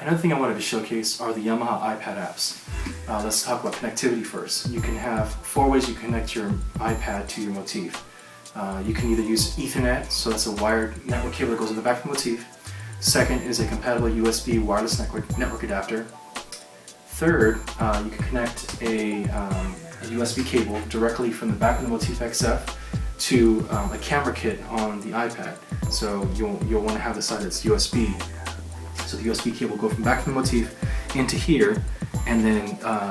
Another thing I wanted to showcase are the Yamaha iPad apps. Let's talk about connectivity first. You can have 4 ways you connect your iPad to your Motif. You can either use Ethernet, so that's a wired network cable that goes in the back of the Motif. Second is a compatible USB wireless network adapter. Third, you can connect a USB cable directly from the back of the Motif XF to a camera kit on the iPad. So you'll want to have the side that's USB. So the USB cable will go from back of the Motif into here, and then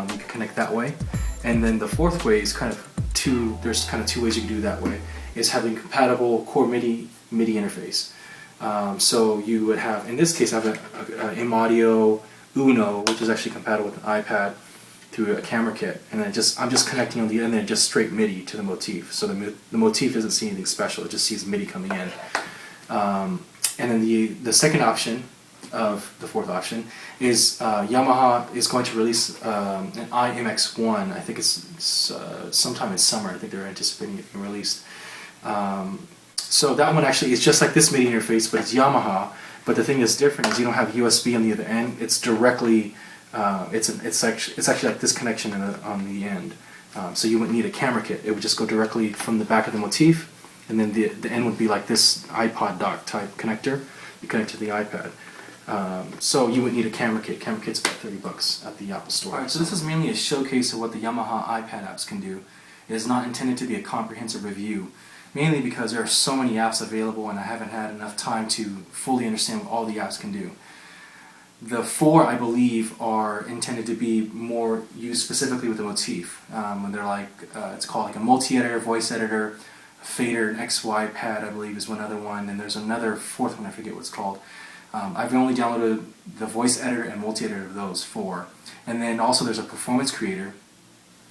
you can connect that way. And then the fourth way is there's kind of two ways you can do that way, is having compatible core MIDI interface. So you would have, in this case, I have an M-Audio Uno, which is actually compatible with an iPad through a camera kit, and then I'm just connecting on the end there just straight MIDI to the Motif. So the Motif doesn't see anything special; it just sees MIDI coming in. And then the second option of the fourth option is Yamaha is going to release an iMX1. I think it's sometime in summer. I think they're anticipating it being released. So that one actually is just like this MIDI interface, but it's Yamaha. But the thing that's different is you don't have USB on the other end. It's directly, it's actually like this connection on the end. So you wouldn't need a camera kit. It would just go directly from the back of the Motif, and then the end would be like this iPod dock type connector. You connect to the iPad. So you wouldn't need a camera kit. Camera kit's about $30 at the Apple Store. Alright, so this is mainly a showcase of what the Yamaha iPad apps can do. It is not intended to be a comprehensive review, mainly because there are so many apps available and I haven't had enough time to fully understand what all the apps can do. The 4, I believe, are intended to be more used specifically with the Motif. When they're like, it's called like a multi-editor, voice editor, a fader, an XY pad, I believe is one other one, and there's another fourth one, I forget what it's called. I've only downloaded the voice editor and multi-editor of those 4. And then also there's a performance creator,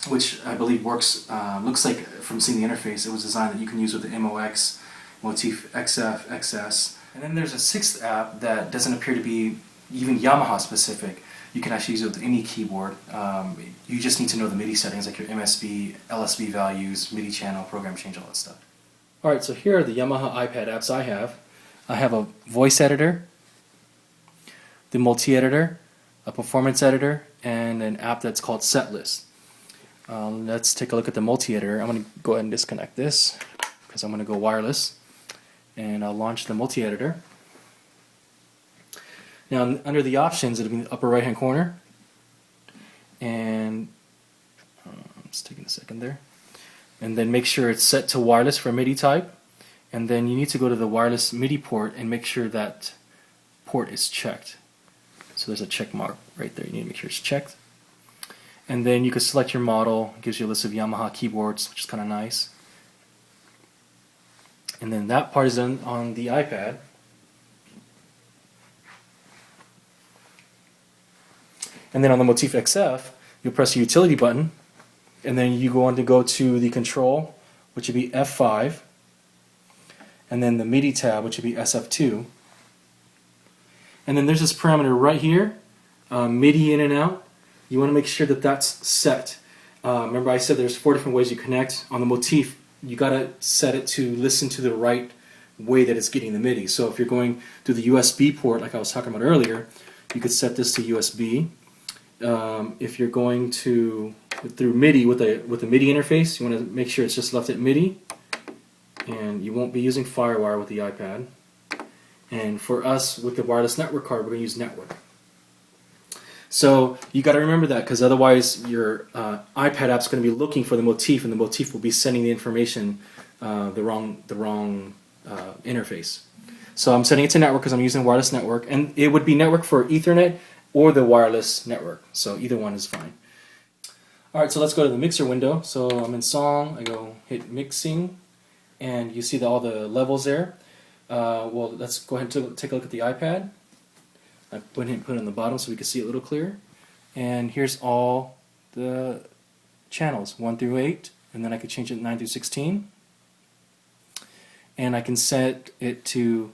which I believe works, looks like from seeing the interface, it was designed that you can use with the MOX, Motif XF, XS. And then there's a 6th app that doesn't appear to be even Yamaha specific. You can actually use it with any keyboard. You just need to know the MIDI settings like your MSB, LSB values, MIDI channel, program change, all that stuff. Alright, so here are the Yamaha iPad apps I have. I have a voice editor, the multi-editor, a performance editor, and an app that's called Setlist. Let's take a look at the multi-editor. I'm going to go ahead and disconnect this because I'm going to go wireless, and I'll launch the multi-editor. Now under the options, it'll be in the upper right hand corner, and I'm just taking a second there, and then make sure it's set to wireless for MIDI type, and then you need to go to the wireless MIDI port and make sure that port is checked. So there's a check mark right there. You need to make sure it's checked. And then you can select your model. It gives you a list of Yamaha keyboards, which is kind of nice. And then that part is done on the iPad. And then on the Motif XF, you'll press the utility button, and then you go on to go to the control, which would be F5, and then the MIDI tab, which would be SF2. And then there's this parameter right here, MIDI in and out. You want to make sure that that's set. Remember I said there's 4 different ways you connect. On the Motif, you got to set it to listen to the right way that it's getting the MIDI. So if you're going through the USB port, like I was talking about earlier, you could set this to USB. If you're going through MIDI with a MIDI interface, you want to make sure it's just left at MIDI, and you won't be using FireWire with the iPad. And for us, with the wireless network card, we're going to use network. So you got to remember that, because otherwise your iPad app's going to be looking for the Motif, and the Motif will be sending the information the wrong interface. So I'm setting it to network because I'm using wireless network, and it would be network for Ethernet or the wireless network. So either one is fine. All right, so let's go to the mixer window. So I'm in Song. I go hit Mixing, and you see all the levels there. Well, let's go ahead and take a look at the iPad. I put it on the bottom so we can see it a little clearer. And here's all the channels, 1 through 8, and then I could change it 9 through 16. And I can set it to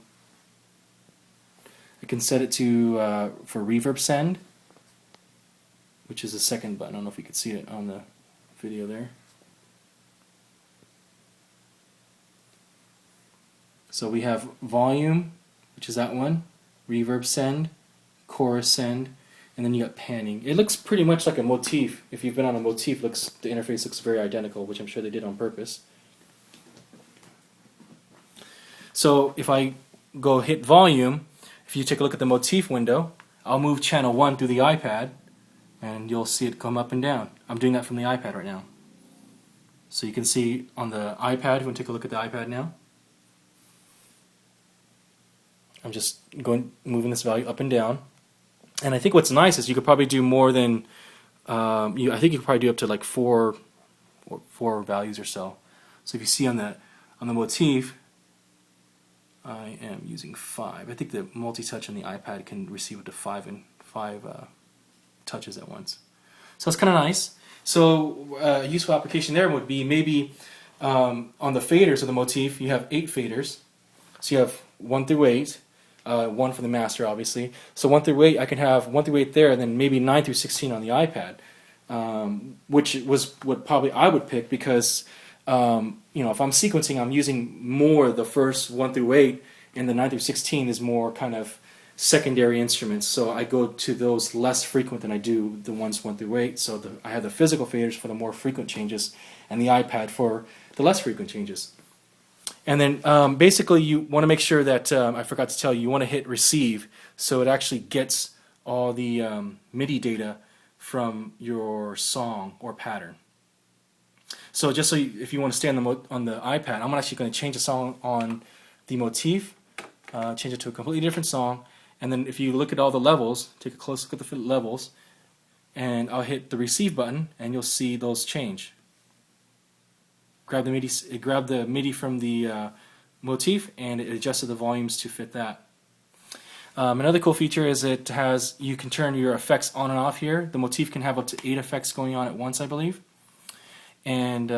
for reverb send, which is the second button. I don't know if you can see it on the video there. So we have volume, which is that one, reverb send, chorus send, and then you got panning. It looks pretty much like a Motif. If you've been on a Motif, the interface looks very identical, which I'm sure they did on purpose. So if I go hit volume, if you take a look at the Motif window, I'll move channel 1 through the iPad, and you'll see it come up and down. I'm doing that from the iPad right now. So you can see on the iPad, if you want to take a look at the iPad now, I'm just moving this value up and down. And I think what's nice is you could probably do more than, I think you could probably do up to like four values or so. So if you see on the Motif, I am using 5. I think the multi-touch on the iPad can receive up to 5 touches at once. So it's kind of nice. So a useful application there would be maybe on the faders of the Motif, you have 8 faders. So you have 1 through 8, 1 for the master obviously. So 1 through 8, I can have 1 through 8 there, and then maybe 9 through 16 on the iPad, which was what probably I would pick because if I'm sequencing, I'm using more the first 1 through 8, and the 9 through 16 is more kind of secondary instruments. So I go to those less frequent than I do the ones 1 through 8. So I have the physical faders for the more frequent changes, and the iPad for the less frequent changes. And then basically you want to make sure that, I forgot to tell you, you want to hit receive so it actually gets all the MIDI data from your song or pattern. So just so if you want to stay on the iPad, I'm actually going to change the song on the Motif, change it to a completely different song, and then if you look at all the levels, take a close look at the levels, and I'll hit the receive button, and you'll see those change. Grab the MIDI from the Motif, and it adjusted the volumes to fit that. Another cool feature is you can turn your effects on and off here. The Motif can have up to 8 effects going on at once, I believe. And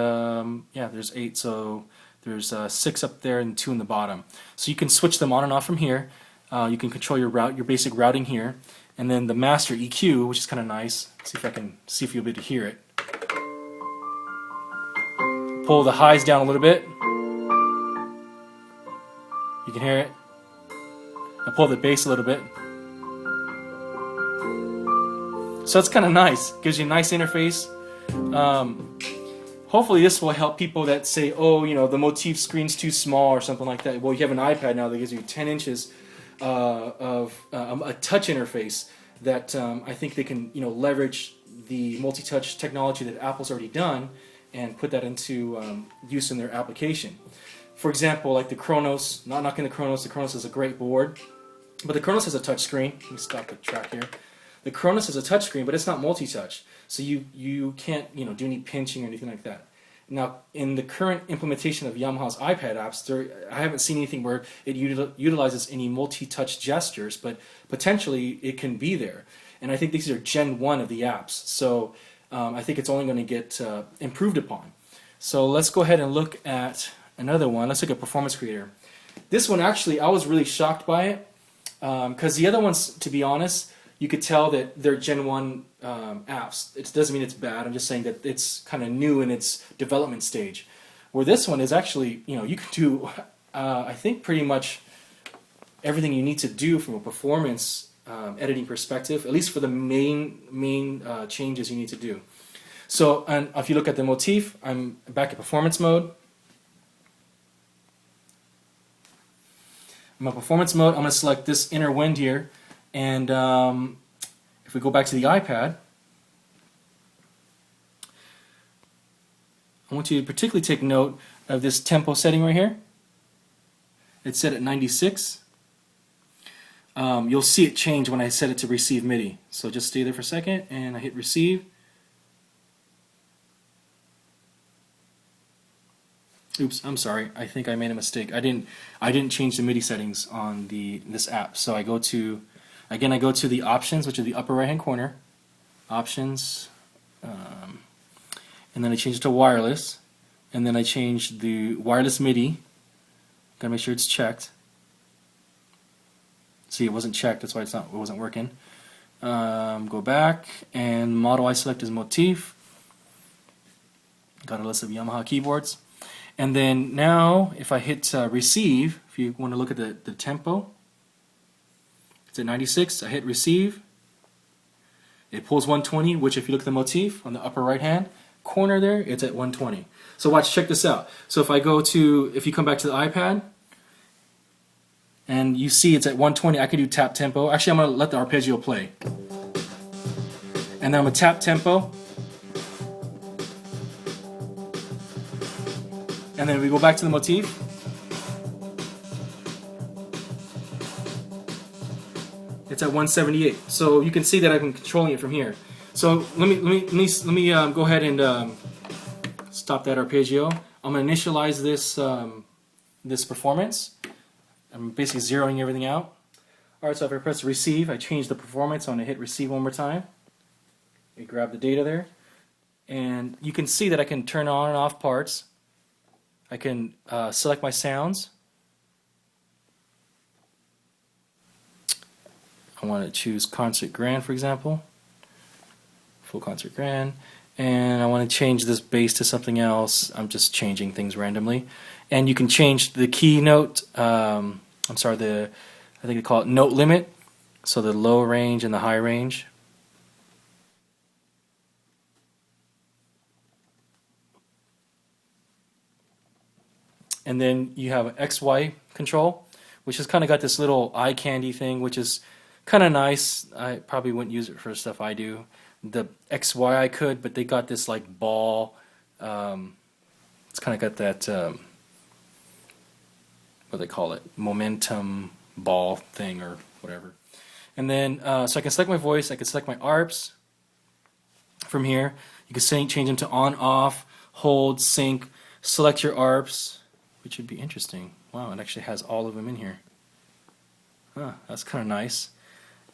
yeah, there's 8, so there's 6 up there and 2 in the bottom. So you can switch them on and off from here. You can control your basic routing here, and then the master EQ, which is kind of nice. Let's see if you'll be able to hear it. Pull the highs down a little bit. You can hear it. I pull the bass a little bit. So it's kind of nice. Gives you a nice interface. Hopefully this will help people that say, oh, the Motif screen's too small or something like that. Well, you have an iPad now that gives you 10 inches of a touch interface that I think they can leverage the multi-touch technology that Apple's already done and put that into use in their application. For example, like the Kronos, not knocking the Kronos is a great board, but the Kronos has a touch screen. Let me stop the track here. The Kronos has a touch screen, but it's not multi-touch, so you can't do any pinching or anything like that. Now, in the current implementation of Yamaha's iPad apps, I haven't seen anything where it utilizes any multi-touch gestures, but potentially it can be there. And I think these are Gen 1 of the apps, so I think it's only going to get improved upon. So let's go ahead and look at another one. Let's look at Performance Creator. This one, actually, I was really shocked by it, because the other ones, to be honest, you could tell that they're Gen 1 apps. It doesn't mean it's bad. I'm just saying that it's kind of new in its development stage. Where this one is actually, you can do, I think, pretty much everything you need to do from a performance editing perspective, at least for the main changes you need to do. So, and if you look at the Motif, I'm back at performance mode. I'm in performance mode. I'm going to select this inner wind here. And if we go back to the iPad, I want you to particularly take note of this tempo setting right here. It's set at 96. You'll see it change when I set it to receive MIDI. So just stay there for a second, and I hit receive. Oops, I'm sorry. I think I made a mistake. I didn't change the MIDI settings on this app. So I go to the options, which are the upper right hand corner, options, and then I change it to wireless, and then I change the wireless MIDI. Gotta make sure it's checked. See, it wasn't checked, that's why it wasn't working. Go back, and model I select is Motif. Got a list of Yamaha keyboards. And then now, if I hit receive, if you want to look at the tempo, It's at 96. I hit receive. It pulls 120, which if you look at the motif on the upper right hand corner there, it's at 120. So watch, check this out. So if you come back to the iPad, and you see it's at 120, I can do tap tempo. Actually, I'm going to let the arpeggio play. And then I'm going to tap tempo. And then we go back to the motif. It's at 178. So you can see that I've been controlling it from here. So let me go ahead and stop that arpeggio. I'm going to initialize this performance. I'm basically zeroing everything out. Alright, so if I press receive, I change the performance. I'm going to hit receive one more time. I grab the data there. And you can see that I can turn on and off parts. I can select my sounds. I want to choose concert grand, for example. Full concert grand. And I want to change this bass to something else. I'm just changing things randomly. And you can change the keynote, I think they call it note limit, so the low range and the high range. And then you have XY control, which has kind of got this little eye candy thing, which is kind of nice. I probably wouldn't use it for stuff I do. The XY I could, but they got this like ball. It's kind of got that what do they call it? Momentum ball thing or whatever. And then so I can select my voice. I can select my ARPs from here. You can change them to on, off, hold, sync. Select your ARPs, which would be interesting. Wow, it actually has all of them in here. Huh, that's kind of nice.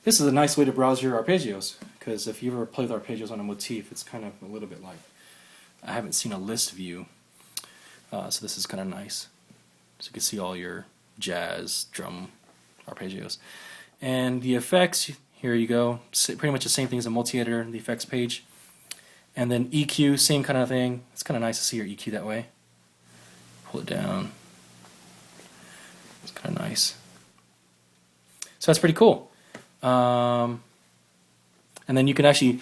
This is a nice way to browse your arpeggios, because if you ever play with arpeggios on a motif, it's kind of a little bit like, I haven't seen a list view, so this is kind of nice. So you can see all your jazz, drum arpeggios. And the effects, here you go, pretty much the same thing as a multi-editor, the effects page. And then EQ, same kind of thing. It's kind of nice to see your EQ that way. Pull it down. It's kind of nice. So that's pretty cool. And then you can actually,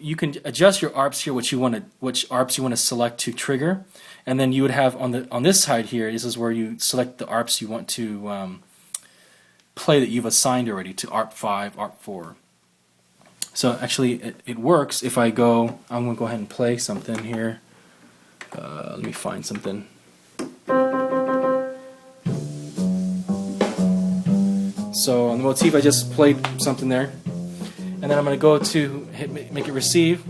you can adjust your ARPs here, which ARPs you want to select to trigger, and then you would have on this side here. This is where you select the ARPs you want to play that you've assigned already to ARP 5, ARP 4. So actually, it works if I go. I'm going to go ahead and play something here. Let me find something. So on the motif, I just played something there, and then I'm going to go to make it receive.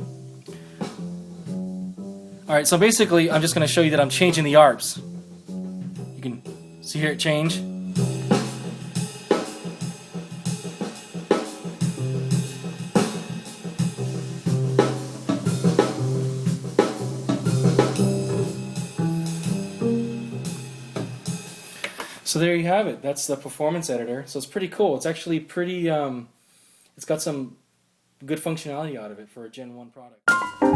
All right, so basically, I'm just going to show you that I'm changing the ARPs. You can see here it change. So there you have it. That's the performance editor. So it's pretty cool. It's actually pretty, it's got some good functionality out of it for a Gen 1 product.